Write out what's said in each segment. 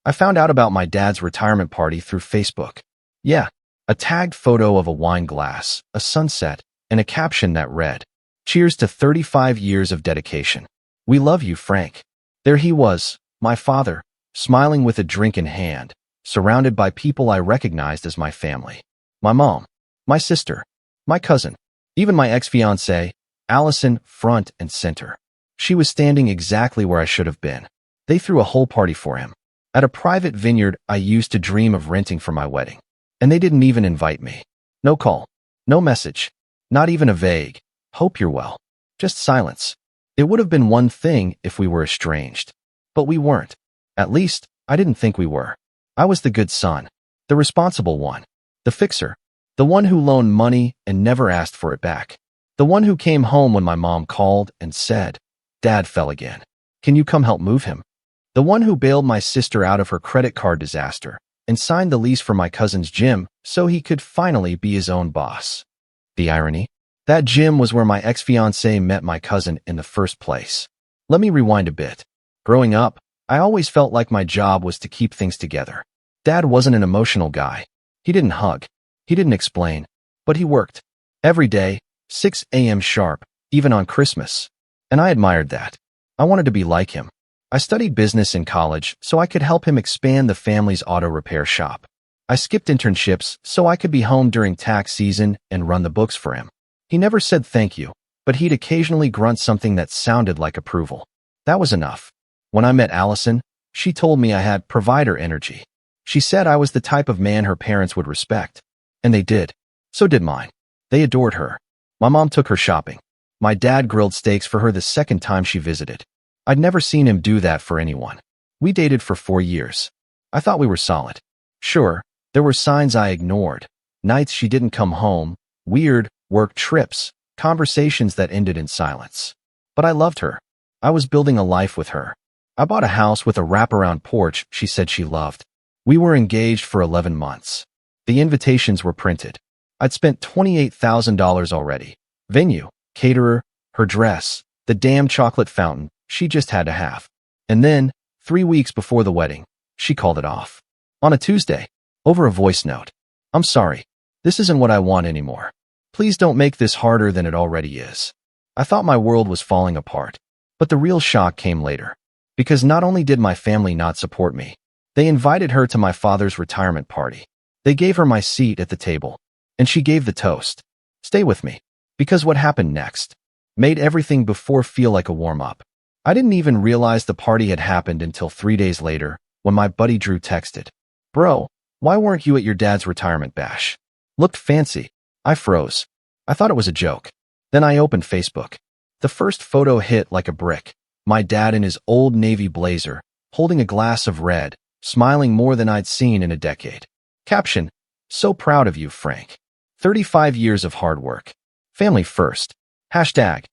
I found out about my dad's retirement party through Facebook. Yeah, a tagged photo of a wine glass, a sunset, and a caption that read, "Cheers to 35 years of dedication. We love you, Frank." There he was, my father, smiling with a drink in hand, surrounded by people I recognized as my family. My mom, my sister, my cousin, even my ex-fiancée, Allison, front and center. She was standing exactly where I should have been. They threw a whole party for him, at a private vineyard I used to dream of renting for my wedding. And they didn't even invite me. No call, no message, not even a vague, "Hope you're well." Just silence. It would have been one thing if we were estranged. But we weren't. At least, I didn't think we were. I was the good son, the responsible one, the fixer, the one who loaned money and never asked for it back, the one who came home when my mom called and said, "Dad fell again. Can you come help move him?" The one who bailed my sister out of her credit card disaster and signed the lease for my cousin's gym so he could finally be his own boss. The irony? That gym was where my ex-fiancée met my cousin in the first place. Let me rewind a bit. Growing up, I always felt like my job was to keep things together. Dad wasn't an emotional guy. He didn't hug. He didn't explain. But he worked. Every day, 6 a.m. sharp, even on Christmas. And I admired that. I wanted to be like him. I studied business in college so I could help him expand the family's auto repair shop. I skipped internships so I could be home during tax season and run the books for him. He never said thank you, but he'd occasionally grunt something that sounded like approval. That was enough. When I met Allison, she told me I had provider energy. She said I was the type of man her parents would respect. And they did. So did mine. They adored her. My mom took her shopping. My dad grilled steaks for her the second time she visited. I'd never seen him do that for anyone. We dated for 4 years. I thought we were solid. Sure, there were signs I ignored. Nights she didn't come home, weird work trips, conversations that ended in silence. But I loved her. I was building a life with her. I bought a house with a wraparound porch she said she loved. We were engaged for 11 months. The invitations were printed. I'd spent $28,000 already. Venue, caterer, her dress, the damn chocolate fountain she just had to have. And then, 3 weeks before the wedding, she called it off. On a Tuesday, over a voice note. "I'm sorry. This isn't what I want anymore. Please don't make this harder than it already is." I thought my world was falling apart. But the real shock came later. Because not only did my family not support me, they invited her to my father's retirement party. They gave her my seat at the table. And she gave the toast. Stay with me. Because what happened next made everything before feel like a warm-up. I didn't even realize the party had happened until 3 days later, when my buddy Drew texted, "Bro, why weren't you at your dad's retirement bash? Looked fancy." I froze. I thought it was a joke. Then I opened Facebook. The first photo hit like a brick. My dad in his old navy blazer, holding a glass of red, smiling more than I'd seen in a decade. Caption, "So proud of you, Frank. 35 years of hard work. Family first. Hashtag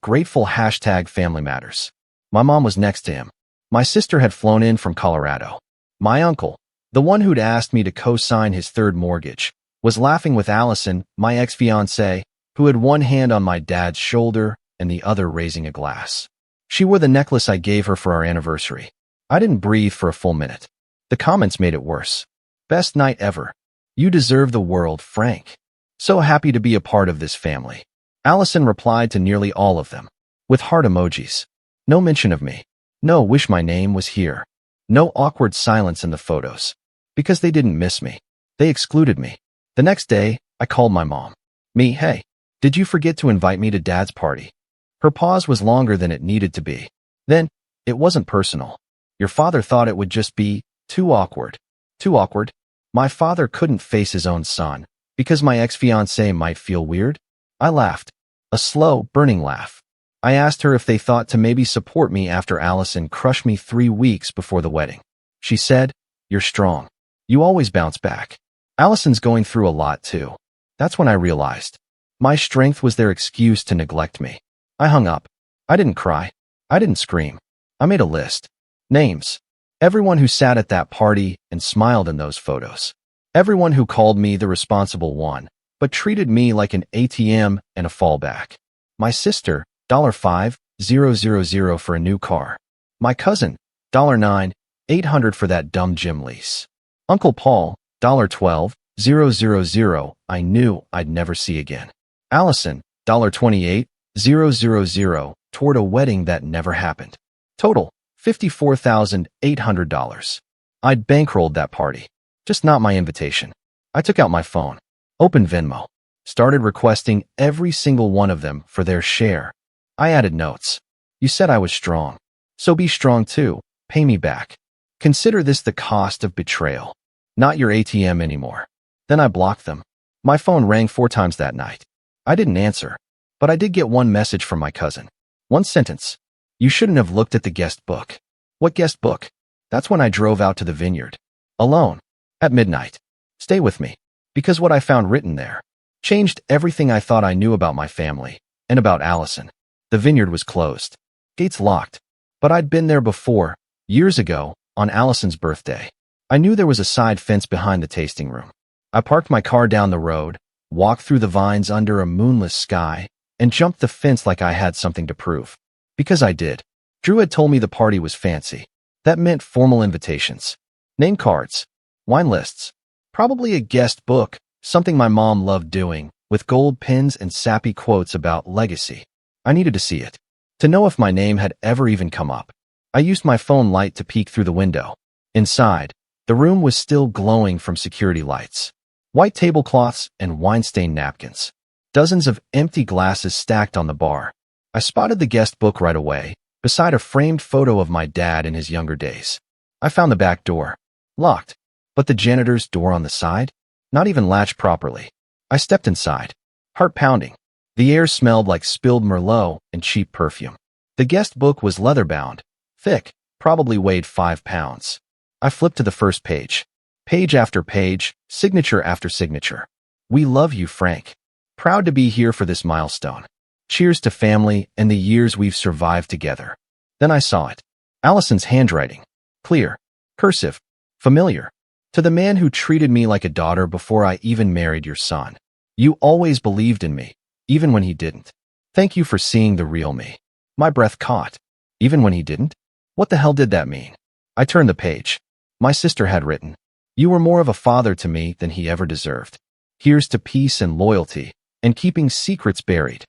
grateful, hashtag family matters." My mom was next to him. My sister had flown in from Colorado. My uncle, the one who'd asked me to co-sign his third mortgage, was laughing with Allison, my ex-fiancée, who had one hand on my dad's shoulder and the other raising a glass. She wore the necklace I gave her for our anniversary. I didn't breathe for a full minute. The comments made it worse. "Best night ever. You deserve the world, Frank. So happy to be a part of this family." Allison replied to nearly all of them, with heart emojis. No mention of me. No wish my name was here. No awkward silence in the photos. Because they didn't miss me. They excluded me. The next day, I called my mom. "Hey, did you forget to invite me to Dad's party?" Her pause was longer than it needed to be. Then, "It wasn't personal. Your father thought it would just be too awkward." Too awkward? My father couldn't face his own son, because my ex-fiancée might feel weird? I laughed. A slow, burning laugh. I asked her if they thought to maybe support me after Allison crushed me 3 weeks before the wedding. She said, "You're strong. You always bounce back." Allison's going through a lot too. That's when I realized. My strength was their excuse to neglect me. I hung up. I didn't cry. I didn't scream. I made a list. Names. Everyone who sat at that party and smiled in those photos. Everyone who called me the responsible one, but treated me like an ATM and a fallback. My sister, $5,000 for a new car. My cousin, $9,000, $800 for that dumb gym lease. Uncle Paul, $12,000 I knew I'd never see again. Allison, $28,000 toward a wedding that never happened. Total, $54,800. I'd bankrolled that party. Just not my invitation. I took out my phone, opened Venmo, started requesting every single one of them for their share. I added notes. You said I was strong. So be strong too. Pay me back. Consider this the cost of betrayal. Not your ATM anymore. Then I blocked them. My phone rang 4 times that night. I didn't answer, but I did get one message from my cousin. One sentence. You shouldn't have looked at the guest book. What guest book? That's when I drove out to the vineyard. Alone. At midnight. Stay with me. Because what I found written there changed everything I thought I knew about my family and about Allison. The vineyard was closed. Gates locked. But I'd been there before, years ago, on Allison's birthday. I knew there was a side fence behind the tasting room. I parked my car down the road, walked through the vines under a moonless sky, and jumped the fence like I had something to prove. Because I did. Drew had told me the party was fancy. That meant formal invitations, name cards, wine lists, probably a guest book, something my mom loved doing, with gold pins and sappy quotes about legacy. I needed to see it, to know if my name had ever even come up. I used my phone light to peek through the window. Inside, the room was still glowing from security lights. White tablecloths and wine-stained napkins. Dozens of empty glasses stacked on the bar. I spotted the guest book right away, beside a framed photo of my dad in his younger days. I found the back door. Locked. But the janitor's door on the side? Not even latched properly. I stepped inside. Heart pounding. The air smelled like spilled Merlot and cheap perfume. The guest book was leather-bound, thick, probably weighed 5 pounds. I flipped to the first page. Page after page, signature after signature. We love you, Frank. Proud to be here for this milestone. Cheers to family and the years we've survived together. Then I saw it. Allison's handwriting. Clear. Cursive. Familiar. To the man who treated me like a daughter before I even married your son. You always believed in me, even when he didn't. Thank you for seeing the real me. My breath caught. Even when he didn't? What the hell did that mean? I turned the page. My sister had written, you were more of a father to me than he ever deserved. Here's to peace and loyalty, and keeping secrets buried.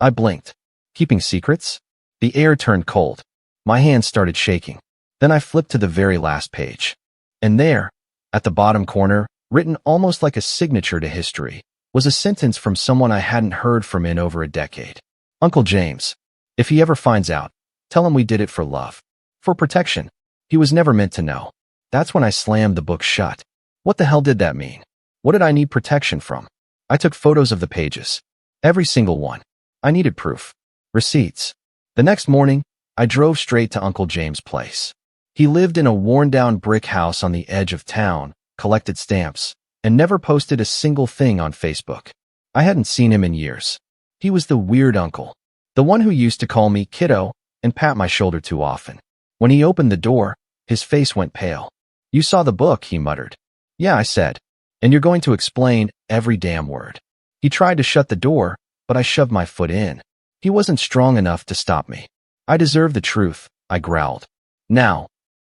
I blinked. Keeping secrets? The air turned cold. My hands started shaking. Then I flipped to the very last page. And there, at the bottom corner, written almost like a signature to history, was a sentence from someone I hadn't heard from in over a decade. Uncle James. If he ever finds out, tell him we did it for love. For protection. He was never meant to know. That's when I slammed the book shut. What the hell did that mean? What did I need protection from? I took photos of the pages. Every single one. I needed proof. Receipts. The next morning, I drove straight to Uncle James' place. He lived in a worn-down brick house on the edge of town, collected stamps, and never posted a single thing on Facebook. I hadn't seen him in years. He was the weird uncle. The one who used to call me kiddo and pat my shoulder too often. When he opened the door, his face went pale. You saw the book, he muttered. Yeah, I said. And you're going to explain every damn word. He tried to shut the door, but I shoved my foot in. He wasn't strong enough to stop me. I deserve the truth, I growled. Now.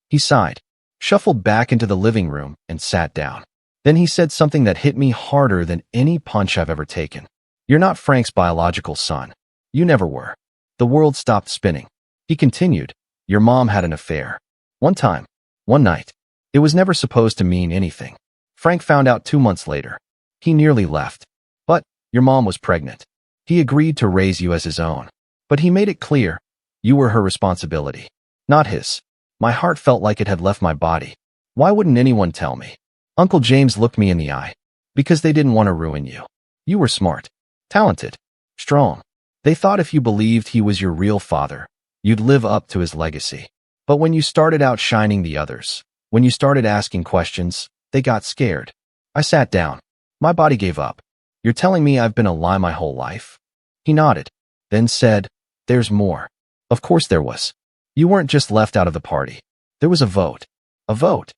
He sighed, shuffled back into the living room, and sat down. Then he said something that hit me harder than any punch I've ever taken. You're not Frank's biological son. You never were. The world stopped spinning. He continued, your mom had an affair. One time. One night. It was never supposed to mean anything. Frank found out 2 months later. He nearly left. But your mom was pregnant. He agreed to raise you as his own. But he made it clear, you were her responsibility, not his. My heart felt like it had left my body. Why wouldn't anyone tell me? Uncle James looked me in the eye. Because they didn't want to ruin you. You were smart, talented, strong. They thought if you believed he was your real father, you'd live up to his legacy. But when you started outshining the others, when you started asking questions, they got scared. I sat down. My body gave up. You're telling me I've been a lie my whole life? He nodded, then said, there's more. Of course there was. You weren't just left out of the party. There was a vote. A vote?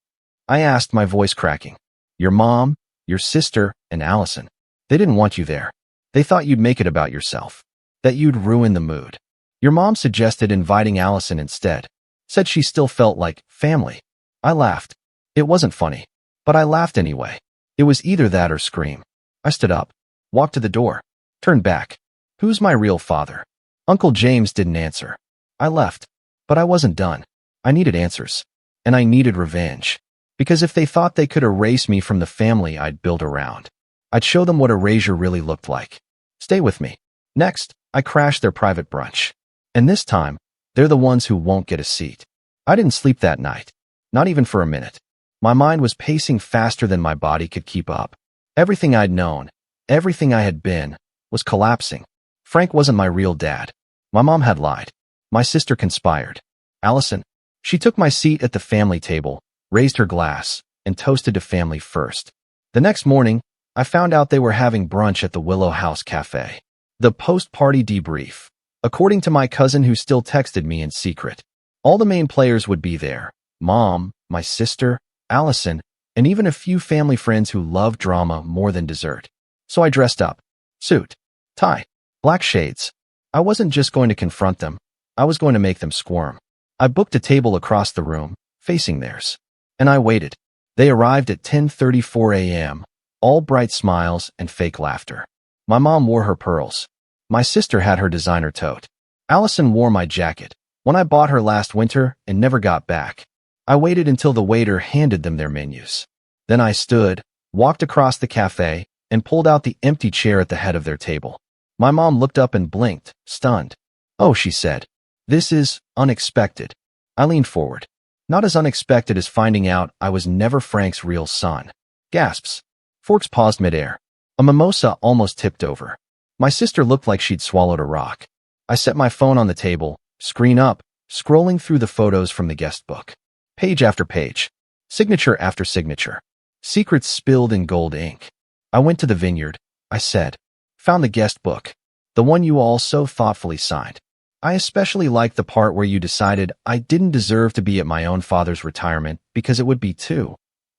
I asked, my voice cracking. Your mom, your sister, and Allison. They didn't want you there. They thought you'd make it about yourself. That you'd ruin the mood. Your mom suggested inviting Allison instead. Said she still felt like family. I laughed. It wasn't funny, but I laughed anyway. It was either that or scream. I stood up, walked to the door, turned back. Who's my real father? Uncle James didn't answer. I left, but I wasn't done. I needed answers, and I needed revenge. Because if they thought they could erase me from the family I'd built around, I'd show them what erasure really looked like. Stay with me. Next, I crashed their private brunch. And this time, they're the ones who won't get a seat. I didn't sleep that night, not even for a minute. My mind was pacing faster than my body could keep up. Everything I'd known, everything I had been, was collapsing. Frank wasn't my real dad. My mom had lied. My sister conspired. Allison, she took my seat at the family table, raised her glass, and toasted to family first. The next morning, I found out they were having brunch at the Willow House Cafe. The post-party debrief. According to my cousin who still texted me in secret, all the main players would be there. Mom, my sister, Allison, and even a few family friends who love drama more than dessert. So I dressed up. Suit, tie, black shades. I wasn't just going to confront them. I was going to make them squirm. I booked a table across the room, facing theirs. And I waited. They arrived at 10:34 a.m., all bright smiles and fake laughter. My mom wore her pearls. My sister had her designer tote. Allison wore my jacket, one I bought her last winter and never got back. I waited until the waiter handed them their menus. Then I stood, walked across the cafe, and pulled out the empty chair at the head of their table. My mom looked up and blinked, stunned. "Oh," she said. "This is unexpected." I leaned forward. Not as unexpected as finding out I was never Frank's real son. Gasps. Forks paused midair. A mimosa almost tipped over. My sister looked like she'd swallowed a rock. I set my phone on the table, screen up, scrolling through the photos from the guest book. Page after page. Signature after signature. Secrets spilled in gold ink. I went to the vineyard, I said. Found the guest book. The one you all so thoughtfully signed. I especially liked the part where you decided I didn't deserve to be at my own father's retirement because it would be too.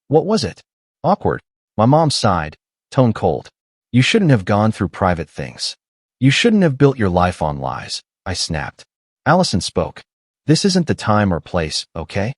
What was it? Awkward. My mom sighed, tone cold. You shouldn't have gone through private things. You shouldn't have built your life on lies, I snapped. Allison spoke. This isn't the time or place, okay?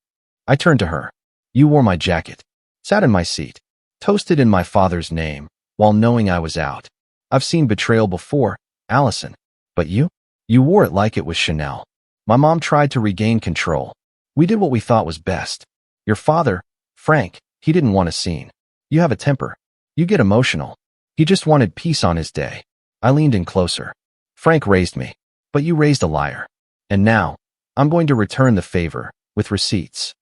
I turned to her. You wore my jacket. Sat in my seat. Toasted in my father's name, while knowing I was out. I've seen betrayal before, Allison. But you? You wore it like it was Chanel. My mom tried to regain control. We did what we thought was best. Your father, Frank, he didn't want a scene. You have a temper. You get emotional. He just wanted peace on his day. I leaned in closer. Frank raised me, but you raised a liar. And now, I'm going to return the favor, with receipts.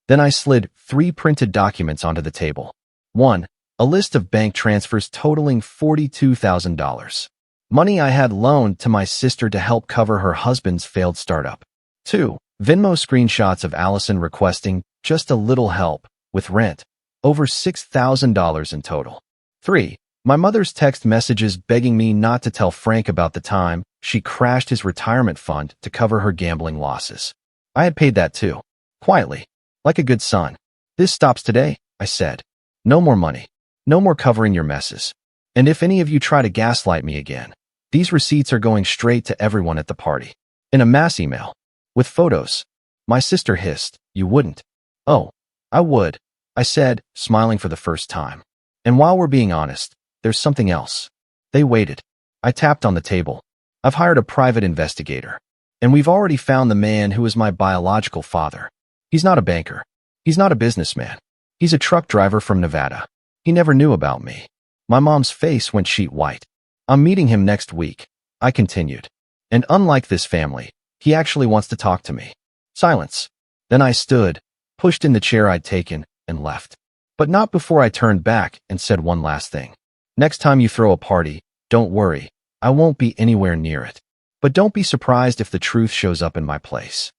Then I slid 3 printed documents onto the table. 1. A list of bank transfers totaling $42,000. Money I had loaned to my sister to help cover her husband's failed startup. 2. Venmo screenshots of Allison requesting just a little help with rent, over $6,000 in total. 3. My mother's text messages begging me not to tell Frank about the time she crashed his retirement fund to cover her gambling losses. I had paid that too, quietly, like a good son. This stops today, I said. No more money. No more covering your messes. And if any of you try to gaslight me again, these receipts are going straight to everyone at the party. In a mass email. With photos. My sister hissed, You wouldn't. Oh, I would, I said, smiling for the first time. And while we're being honest, there's something else. They waited. I tapped on the table. I've hired a private investigator. And we've already found the man who is my biological father. He's not a banker. He's not a businessman. He's a truck driver from Nevada. He never knew about me. My mom's face went sheet white. I'm meeting him next week, I continued. And unlike this family, he actually wants to talk to me. Silence. Then I stood, pushed in the chair I'd taken, and left. But not before I turned back and said one last thing. Next time you throw a party, don't worry, I won't be anywhere near it. But don't be surprised if the truth shows up in my place.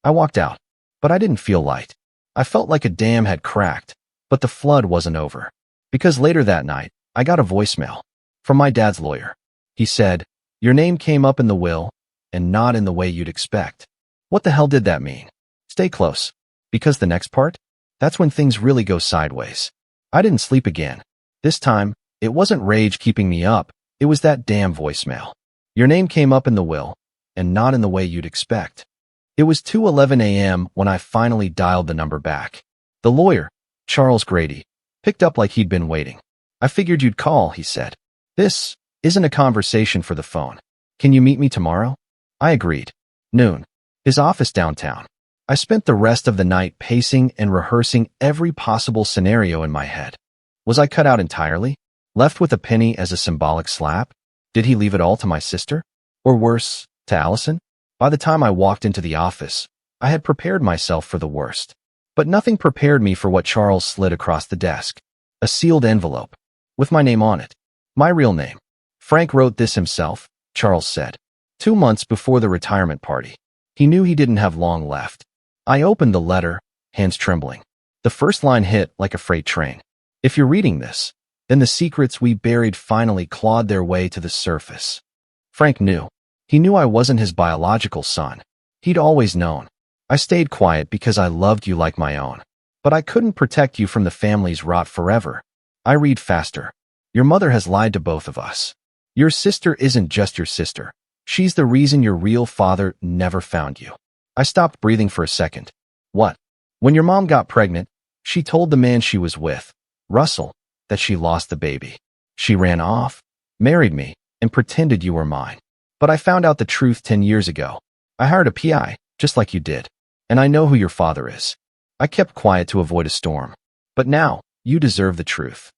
I walked out, but I didn't feel light. I felt like a dam had cracked, but the flood wasn't over. Because later that night, I got a voicemail from my dad's lawyer. He said, Your name came up in the will, and not in the way you'd expect. What the hell did that mean? Stay close. Because the next part? That's when things really go sideways. I didn't sleep again. This time, it wasn't rage keeping me up, it was that damn voicemail. Your name came up in the will, and not in the way you'd expect. It was 2:11 a.m. when I finally dialed the number back. The lawyer, Charles Grady, picked up like he'd been waiting. I figured you'd call, he said. This isn't a conversation for the phone. Can you meet me tomorrow? I agreed. Noon. His office downtown. I spent the rest of the night pacing and rehearsing every possible scenario in my head. Was I cut out entirely? Left with a penny as a symbolic slap? Did he leave it all to my sister? Or worse, to Allison? By the time I walked into the office, I had prepared myself for the worst. But nothing prepared me for what Charles slid across the desk. A sealed envelope. With my name on it. My real name. Frank wrote this himself, Charles said. 2 months before the retirement party. He knew he didn't have long left. I opened the letter, hands trembling. The first line hit like a freight train. If you're reading this, then the secrets we buried finally clawed their way to the surface. Frank knew. He knew I wasn't his biological son. He'd always known. I stayed quiet because I loved you like my own. But I couldn't protect you from the family's rot forever. I read faster. Your mother has lied to both of us. Your sister isn't just your sister. She's the reason your real father never found you. I stopped breathing for a second. What? When your mom got pregnant, she told the man she was with, Russell, that she lost the baby. She ran off, married me, and pretended you were mine. But I found out the truth 10 years ago. I hired a PI, just like you did. And I know who your father is. I kept quiet to avoid a storm. But now, you deserve the truth.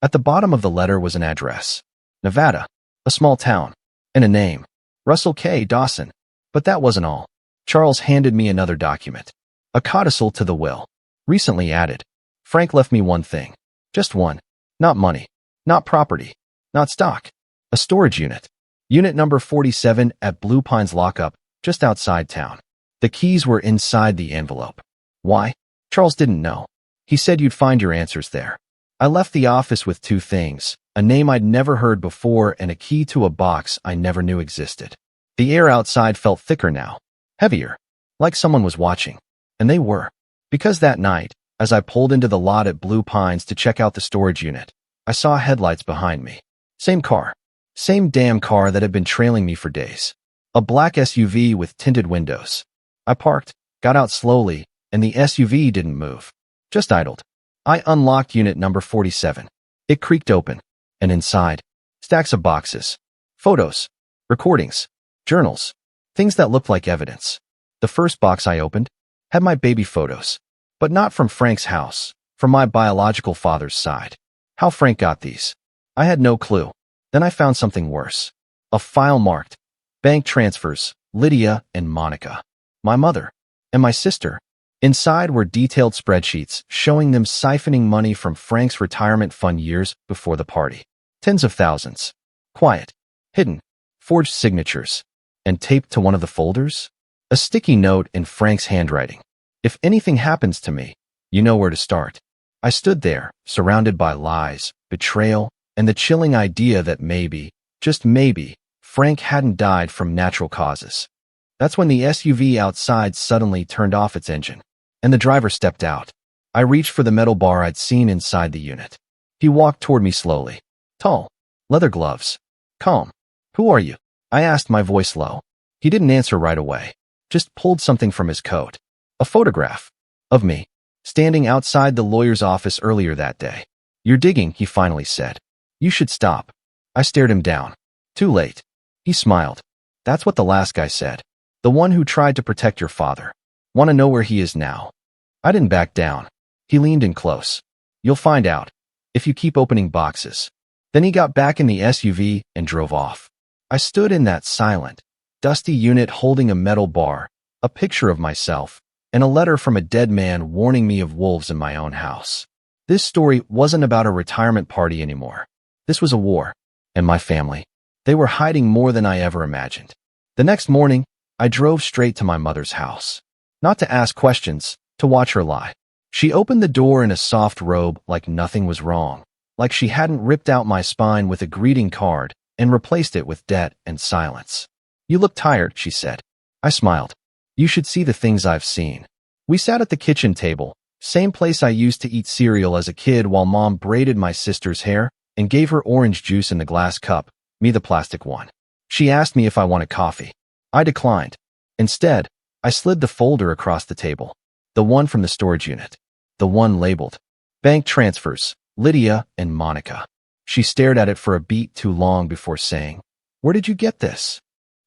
At the bottom of the letter was an address. Nevada, a small town, and a name. Russell K. Dawson. But that wasn't all. Charles handed me another document. A codicil to the will. Recently added. Frank left me one thing. Just one. Not money. Not property. Not stock. A storage unit. Unit number 47 at Blue Pines Lockup, just outside town. The keys were inside the envelope. Why? Charles didn't know. He said you'd find your answers there. I left the office with 2 things, a name I'd never heard before and a key to a box I never knew existed. The air outside felt thicker now, heavier, like someone was watching. And they were. Because that night, as I pulled into the lot at Blue Pines to check out the storage unit, I saw headlights behind me. Same car. Same damn car that had been trailing me for days. A black SUV with tinted windows. I parked, got out slowly, and the SUV didn't move. Just idled. I unlocked unit number 47. It creaked open. And inside, stacks of boxes. Photos. Recordings. Journals. Things that looked like evidence. The first box I opened had my baby photos. But not from Frank's house. From my biological father's side. How Frank got these? I had no clue. Then I found something worse. A file marked. Bank transfers. Lydia and Monica. My mother. And my sister. Inside were detailed spreadsheets showing them siphoning money from Frank's retirement fund years before the party. Tens of thousands. Quiet. Hidden. Forged signatures. And taped to one of the folders? A sticky note in Frank's handwriting. If anything happens to me, you know where to start. I stood there, surrounded by lies, betrayal, and the chilling idea that maybe, just maybe, Frank hadn't died from natural causes. That's when the SUV outside suddenly turned off its engine, and the driver stepped out. I reached for the metal bar I'd seen inside the unit. He walked toward me slowly. Tall. Leather gloves. Calm. Who are you? I asked, my voice low. He didn't answer right away. Just pulled something from his coat. A photograph. Of me. Standing outside the lawyer's office earlier that day. You're digging, he finally said. You should stop. I stared him down. Too late. He smiled. That's what the last guy said. The one who tried to protect your father. Want to know where he is now? I didn't back down. He leaned in close. You'll find out. If you keep opening boxes. Then he got back in the SUV and drove off. I stood in that silent, dusty unit holding a metal bar, a picture of myself, and a letter from a dead man warning me of wolves in my own house. This story wasn't about a retirement party anymore. This was a war. And my family. They were hiding more than I ever imagined. The next morning, I drove straight to my mother's house. Not to ask questions, to watch her lie. She opened the door in a soft robe like nothing was wrong, like she hadn't ripped out my spine with a greeting card and replaced it with debt and silence. You look tired, she said. I smiled. You should see the things I've seen. We sat at the kitchen table, same place I used to eat cereal as a kid while Mom braided my sister's hair and gave her orange juice in the glass cup, me the plastic one. She asked me if I wanted coffee. I declined. Instead, I slid the folder across the table. The one from the storage unit. The one labeled bank transfers, Lydia and Monica. She stared at it for a beat too long before saying, "Where did you get this?"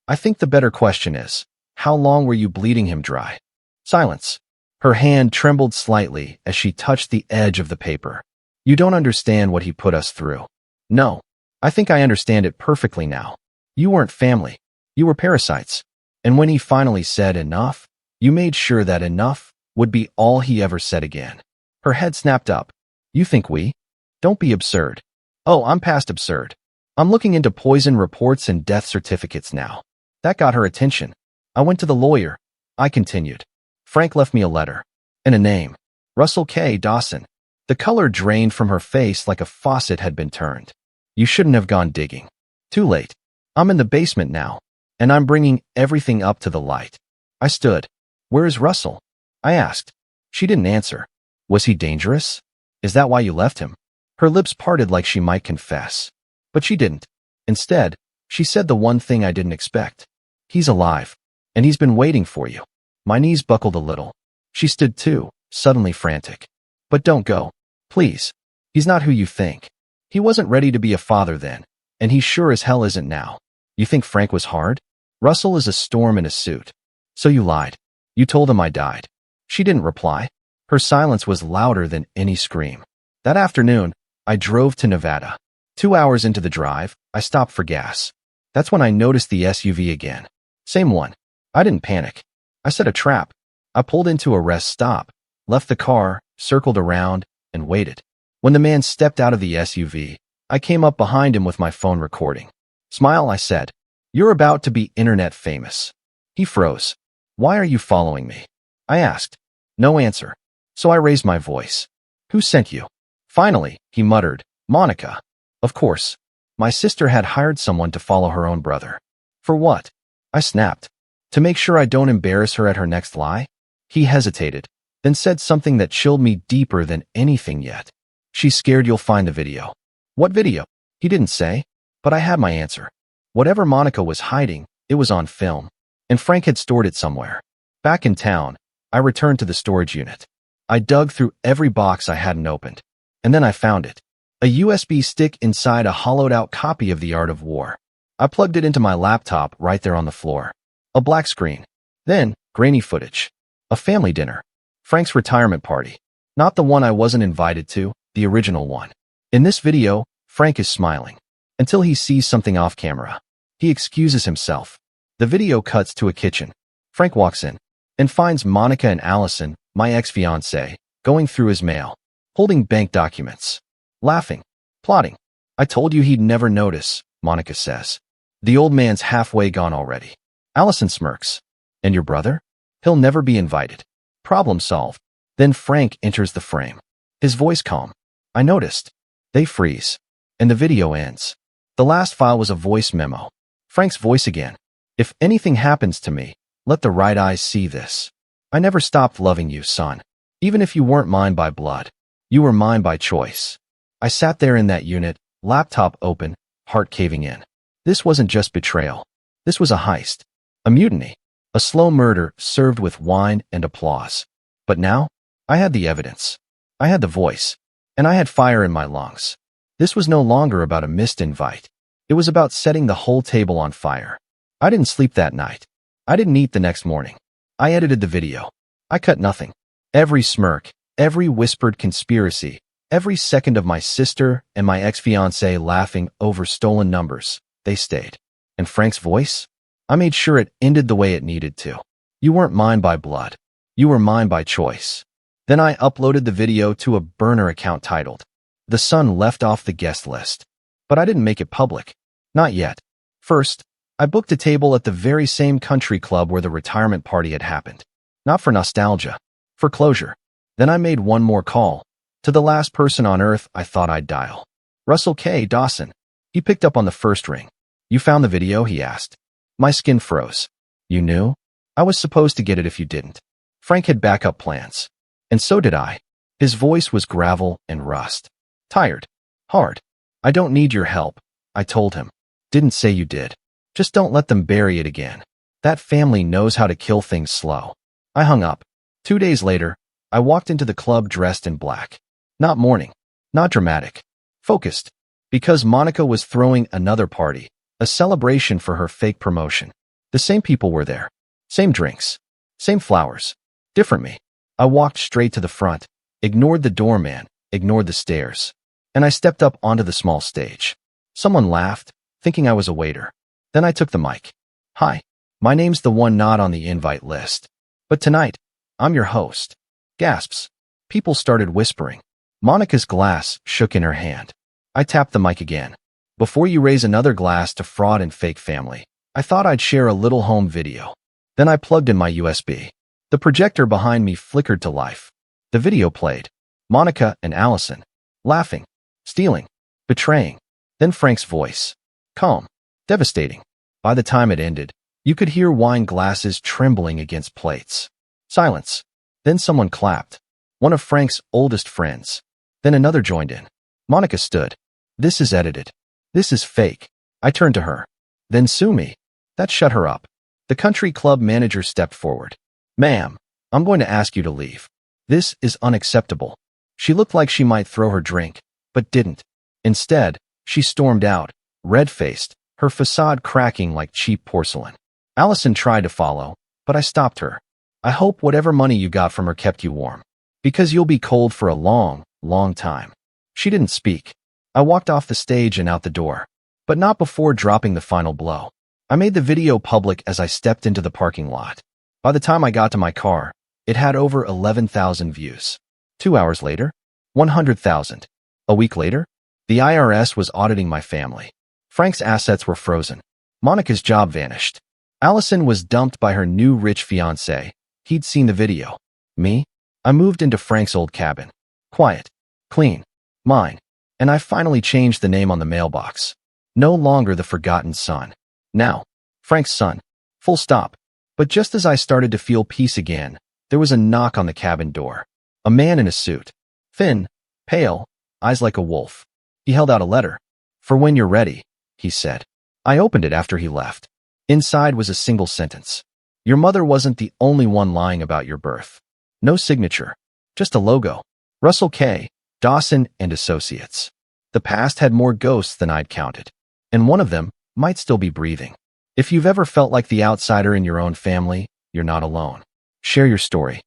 "I think the better question is, how long were you bleeding him dry?" Silence. Her hand trembled slightly as she touched the edge of the paper. "You don't understand what he put us through." "No. I think I understand it perfectly now. You weren't family. You were parasites. And when he finally said enough, you made sure that enough would be all he ever said again." Her head snapped up. "You think we? Don't be absurd." "Oh, I'm past absurd. I'm looking into poison reports and death certificates now." That got her attention. "I went to the lawyer," I continued. "Frank left me a letter. And a name. Russell K. Dawson." The color drained from her face like a faucet had been turned. "You shouldn't have gone digging. Too late. I'm in the basement now, and I'm bringing everything up to the light." I stood. "Where is Russell?" I asked. She didn't answer. "Was he dangerous? Is that why you left him?" Her lips parted like she might confess. But she didn't. Instead, she said the one thing I didn't expect. "He's alive, and he's been waiting for you." My knees buckled a little. She stood too, suddenly frantic. "But don't go. Please. He's not who you think. He wasn't ready to be a father then, and he sure as hell isn't now. You think Frank was hard? Russell is a storm in a suit. So you lied. You told him I died." She didn't reply. Her silence was louder than any scream. That afternoon, I drove to Nevada. 2 hours into the drive, I stopped for gas. That's when I noticed the SUV again. Same one. I didn't panic. I set a trap. I pulled into a rest stop, left the car, circled around, and waited. When the man stepped out of the SUV, I came up behind him with my phone recording. "Smile," I said. "You're about to be internet famous." He froze. "Why are you following me?" I asked. No answer. So I raised my voice. "Who sent you?" Finally, he muttered, "Monica." Of course. My sister had hired someone to follow her own brother. For what? I snapped. To make sure I don't embarrass her at her next lie? He hesitated, then said something that chilled me deeper than anything yet. "She's scared you'll find the video." "What video?" He didn't say, but I had my answer. Whatever Monica was hiding, it was on film, and Frank had stored it somewhere. Back in town, I returned to the storage unit. I dug through every box I hadn't opened, and then I found it. A USB stick inside a hollowed-out copy of The Art of War. I plugged it into my laptop right there on the floor. A black screen. Then, grainy footage. A family dinner. Frank's retirement party. Not the one I wasn't invited to, the original one. In this video, Frank is smiling. Until he sees something off camera. He excuses himself. The video cuts to a kitchen. Frank walks in and finds Monica and Allison, my ex-fiancée, going through his mail, holding bank documents, laughing, plotting. "I told you he'd never notice," Monica says. "The old man's halfway gone already." Allison smirks. "And your brother? He'll never be invited." Problem solved. Then Frank enters the frame. His voice calm. I noticed. They freeze. And the video ends. The last file was a voice memo. Frank's voice again. "If anything happens to me, let the right eyes see this. I never stopped loving you, son. Even if you weren't mine by blood. You were mine by choice." I sat there in that unit, laptop open, heart caving in. This wasn't just betrayal. This was a heist. A mutiny. A slow murder served with wine and applause. But now, I had the evidence. I had the voice. And I had fire in my lungs. This was no longer about a missed invite. It was about setting the whole table on fire. I didn't sleep that night. I didn't eat the next morning. I edited the video. I cut nothing. Every smirk, every whispered conspiracy, every second of my sister and my ex-fiancée laughing over stolen numbers, they stayed. And Frank's voice? I made sure it ended the way it needed to. "You weren't mine by blood. You were mine by choice." Then I uploaded the video to a burner account titled, "The Son Left Off the Guest List." But I didn't make it public. Not yet. First, I booked a table at the very same country club where the retirement party had happened. Not for nostalgia, for closure. Then I made one more call, to the last person on earth I thought I'd dial. Russell K. Dawson. He picked up on the first ring. "You found the video?" he asked. My skin froze. "You knew? I was supposed to get it if you didn't." Frank had backup plans. And so did I. His voice was gravel and rust. Tired. Hard. "I don't need your help," I told him. "Didn't say you did. Just don't let them bury it again. That family knows how to kill things slow." I hung up. 2 days later, I walked into the club dressed in black. Not mourning. Not dramatic. Focused. Because Monica was throwing another party, a celebration for her fake promotion. The same people were there. Same drinks. Same flowers. Different me. I walked straight to the front, ignored the doorman, ignored the stairs. And I stepped up onto the small stage. Someone laughed, thinking I was a waiter. Then I took the mic. Hi. My name's the one not on the invite list. But tonight, I'm your host. Gasps. People started whispering. Monica's glass shook in her hand. I tapped the mic again. Before you raise another glass to fraud and fake family, I thought I'd share a little home video. Then I plugged in my USB. The projector behind me flickered to life. The video played. Monica and Allison. Laughing. Stealing. Betraying. Then Frank's voice. Calm. Devastating. By the time it ended, you could hear wine glasses trembling against plates. Silence. Then someone clapped. One of Frank's oldest friends. Then another joined in. Monica stood. This is edited. This is fake. I turned to her. Then sue me. That shut her up. The country club manager stepped forward. Ma'am, I'm going to ask you to leave. This is unacceptable. She looked like she might throw her drink, but didn't. Instead, she stormed out, red-faced, her facade cracking like cheap porcelain. Allison tried to follow, but I stopped her. I hope whatever money you got from her kept you warm. Because you'll be cold for a long, long time. She didn't speak. I walked off the stage and out the door. But not before dropping the final blow. I made the video public as I stepped into the parking lot. By the time I got to my car, it had over 11,000 views. 2 hours later, 100,000. A week later, the IRS was auditing my family. Frank's assets were frozen. Monica's job vanished. Allison was dumped by her new rich fiancé. He'd seen the video. Me? I moved into Frank's old cabin. Quiet. Clean. Mine. And I finally changed the name on the mailbox. No longer the forgotten son. Now, Frank's son. Full stop. But just as I started to feel peace again, there was a knock on the cabin door. A man in a suit. Thin, pale, eyes like a wolf. He held out a letter. For when you're ready, he said. I opened it after he left. Inside was a single sentence. Your mother wasn't the only one lying about your birth. No signature. Just a logo. Russell K. Dawson and Associates. The past had more ghosts than I'd counted. And one of them might still be breathing. If you've ever felt like the outsider in your own family, you're not alone. Share your story.